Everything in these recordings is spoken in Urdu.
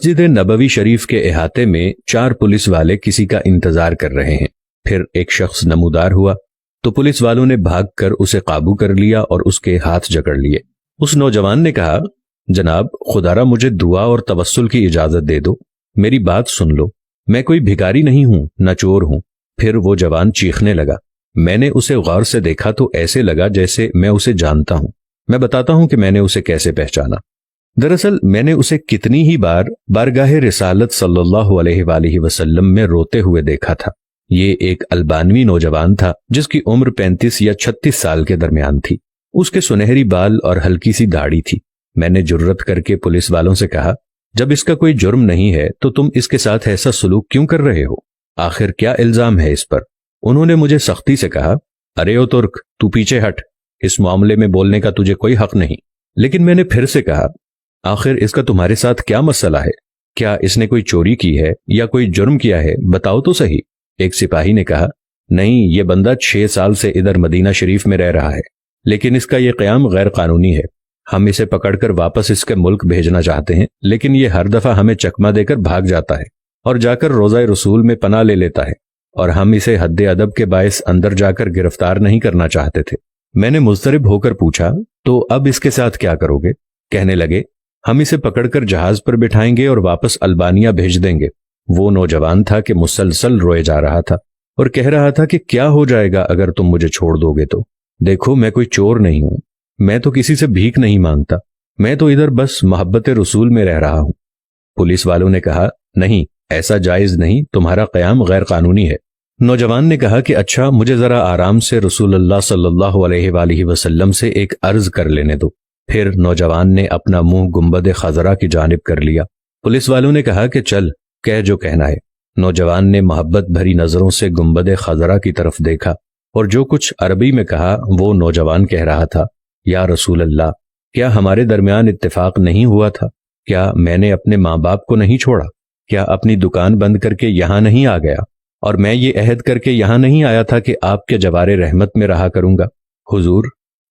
مسجد نبوی شریف کے احاطے میں 4 پولیس والے کسی کا انتظار کر رہے ہیں۔ پھر ایک شخص نمودار ہوا تو پولیس والوں نے بھاگ کر اسے قابو کر لیا اور اس کے ہاتھ جکڑ لیے۔ اس نوجوان نے کہا، جناب خدا را مجھے دعا اور توسل کی اجازت دے دو، میری بات سن لو، میں کوئی بھکاری نہیں ہوں، نہ چور ہوں۔ پھر وہ جوان چیخنے لگا۔ میں نے اسے غور سے دیکھا تو ایسے لگا جیسے میں اسے جانتا ہوں۔ میں بتاتا ہوں کہ میں نے اسے کیسے پہچانا۔ دراصل میں نے اسے کتنی ہی بار بارگاہ رسالت صلی اللہ علیہ وآلہ وسلم میں روتے ہوئے دیکھا تھا۔ یہ ایک البانوی نوجوان تھا جس کی عمر 35 یا 36 سال کے درمیان تھی۔ اس کے سنہری بال اور ہلکی سی داڑھی تھی۔ میں نے جرت کر کے پولیس والوں سے کہا، جب اس کا کوئی جرم نہیں ہے تو تم اس کے ساتھ ایسا سلوک کیوں کر رہے ہو؟ آخر کیا الزام ہے اس پر؟ انہوں نے مجھے سختی سے کہا، ارے او ترک، تو پیچھے ہٹ، اس معاملے میں بولنے کا تجھے کوئی حق نہیں۔ لیکن میں نے پھر سے کہا، آخر اس کا تمہارے ساتھ کیا مسئلہ ہے؟ کیا اس نے کوئی چوری کی ہے یا کوئی جرم کیا ہے؟ بتاؤ تو صحیح۔ ایک سپاہی نے کہا، نہیں، یہ بندہ 6 سال سے ادھر مدینہ شریف میں رہ رہا ہے، لیکن اس کا یہ قیام غیر قانونی ہے۔ ہم اسے پکڑ کر واپس اس کے ملک بھیجنا چاہتے ہیں، لیکن یہ ہر دفعہ ہمیں چکمہ دے کر بھاگ جاتا ہے اور جا کر روضہ رسول میں پناہ لے لیتا ہے، اور ہم اسے حد ادب کے باعث اندر جا کر گرفتار نہیں کرنا چاہتے تھے۔ میں نے مضطرب ہو کر پوچھا، تو اب اس کے ساتھ کیا کرو گے؟ کہنے لگے، ہم اسے پکڑ کر جہاز پر بٹھائیں گے اور واپس البانیہ بھیج دیں گے۔ وہ نوجوان تھا کہ مسلسل روئے جا رہا تھا اور کہہ رہا تھا کہ کیا ہو جائے گا اگر تم مجھے چھوڑ دو گے تو؟ دیکھو، میں کوئی چور نہیں ہوں، میں تو کسی سے بھیک نہیں مانگتا، میں تو ادھر بس محبت رسول میں رہ رہا ہوں۔ پولیس والوں نے کہا، نہیں، ایسا جائز نہیں، تمہارا قیام غیر قانونی ہے۔ نوجوان نے کہا کہ اچھا، مجھے ذرا آرام سے رسول اللہ صلی اللہ علیہ وآلہ وسلم سے ایک عرض کر لینے دو۔ پھر نوجوان نے اپنا منہ گنبد خضرا کی جانب کر لیا۔ پولیس والوں نے کہا کہ چل، کہہ جو کہنا ہے۔ نوجوان نے محبت بھری نظروں سے گنبد خضرا کی طرف دیکھا اور جو کچھ عربی میں کہا وہ نوجوان کہہ رہا تھا، یا رسول اللہ، کیا ہمارے درمیان اتفاق نہیں ہوا تھا؟ کیا میں نے اپنے ماں باپ کو نہیں چھوڑا؟ کیا اپنی دکان بند کر کے یہاں نہیں آ گیا؟ اور میں یہ عہد کر کے یہاں نہیں آیا تھا کہ آپ کے جوار رحمت میں رہا کروں گا؟ حضور،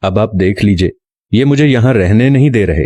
اب آپ دیکھ لیجئے، یہ مجھے یہاں رہنے نہیں دے رہے۔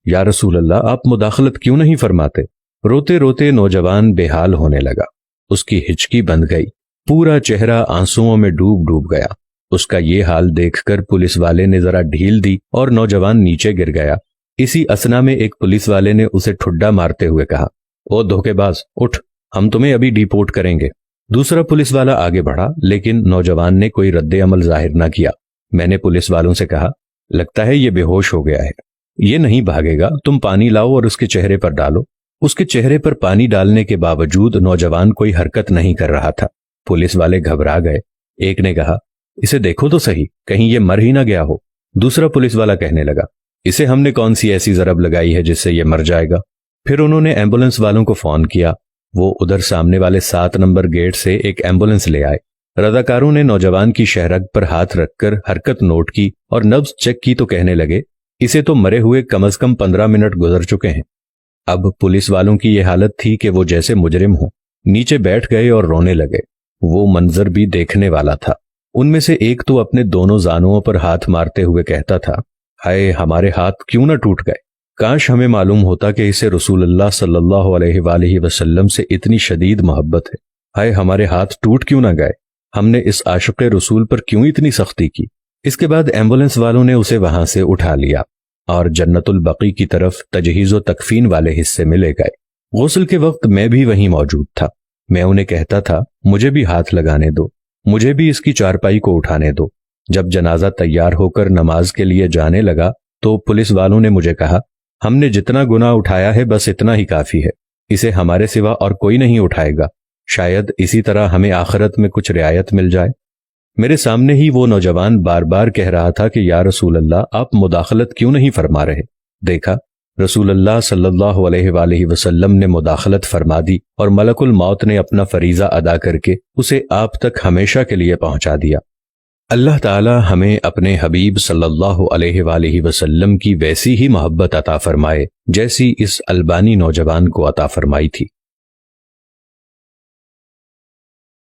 یا رسول اللہ، آپ مداخلت کیوں نہیں فرماتے؟ روتے روتے نوجوان بے حال ہونے لگا، اس کی ہچکی بند گئی، پورا چہرہ آنسوؤں میں ڈوب ڈوب گیا۔ اس کا یہ حال دیکھ کر پولیس والے نے ذرا ڈھیل دی اور نوجوان نیچے گر گیا۔ اسی اثنا میں ایک پولیس والے نے اسے ٹھڈا مارتے ہوئے کہا، او دھوکے باز، اٹھ، ہم تمہیں ابھی ڈیپورٹ کریں گے۔ دوسرا پولیس والا آگے بڑھا، لیکن نوجوان نے کوئی رد عمل ظاہر نہ کیا۔ میں نے پولیس والوں سے کہا، لگتا ہے یہ بے ہوش ہو گیا ہے، یہ نہیں بھاگے گا، تم پانی لاؤ اور اس کے چہرے پر ڈالو۔ اس کے چہرے پر پانی ڈالنے کے باوجود نوجوان کوئی حرکت نہیں کر رہا تھا۔ پولیس والے گھبرا گئے۔ ایک نے کہا، اسے دیکھو تو صحیح، کہیں یہ مر ہی نہ گیا ہو۔ دوسرا پولیس والا کہنے لگا، اسے ہم نے کون سی ایسی ضرب لگائی ہے جس سے یہ مر جائے گا؟ پھر انہوں نے ایمبولنس والوں کو فون کیا، وہ ادھر سامنے والے 7 نمبر گیٹ سے ایک ایمبولنس لے آئے۔ رضاکاروں نے نوجوان کی شہرگ پر ہاتھ رکھ کر حرکت نوٹ کی اور نبض چیک کی تو کہنے لگے، اسے تو مرے ہوئے کم از کم 15 منٹ گزر چکے ہیں۔ اب پولیس والوں کی یہ حالت تھی کہ وہ جیسے مجرم ہوں، نیچے بیٹھ گئے اور رونے لگے۔ وہ منظر بھی دیکھنے والا تھا۔ ان میں سے ایک تو اپنے دونوں زانوؤں پر ہاتھ مارتے ہوئے کہتا تھا، ہائے ہمارے ہاتھ کیوں نہ ٹوٹ گئے، کاش ہمیں معلوم ہوتا کہ اسے رسول اللہ صلی اللہ علیہ وآلہ وسلم سے اتنی شدید محبت ہے، ہائے ہمارے ہاتھ ٹوٹ کیوں نہ گئے، ہم نے اس عاشق رسول پر کیوں اتنی سختی کی۔ اس کے بعد ایمبولنس والوں نے اسے وہاں سے اٹھا لیا اور جنت البقیع کی طرف تجہیز و تکفین والے حصے میں لے گئے۔ غسل کے وقت میں بھی وہیں موجود تھا۔ میں انہیں کہتا تھا، مجھے بھی ہاتھ لگانے دو، مجھے بھی اس کی چارپائی کو اٹھانے دو۔ جب جنازہ تیار ہو کر نماز کے لیے جانے لگا تو پولیس والوں نے مجھے کہا، ہم نے جتنا گناہ اٹھایا ہے بس اتنا ہی کافی ہے، اسے ہمارے سوا اور کوئی نہیں اٹھائے گا، شاید اسی طرح ہمیں آخرت میں کچھ رعایت مل جائے۔ میرے سامنے ہی وہ نوجوان بار بار کہہ رہا تھا کہ یا رسول اللہ، آپ مداخلت کیوں نہیں فرما رہے؟ دیکھا، رسول اللہ صلی اللہ علیہ وآلہ وسلم نے مداخلت فرما دی اور ملک الموت نے اپنا فریضہ ادا کر کے اسے آپ تک ہمیشہ کے لیے پہنچا دیا۔ اللہ تعالی ہمیں اپنے حبیب صلی اللہ علیہ وآلہ وسلم کی ویسی ہی محبت عطا فرمائے جیسی اس البانی نوجوان کو عطا فرمائی تھی۔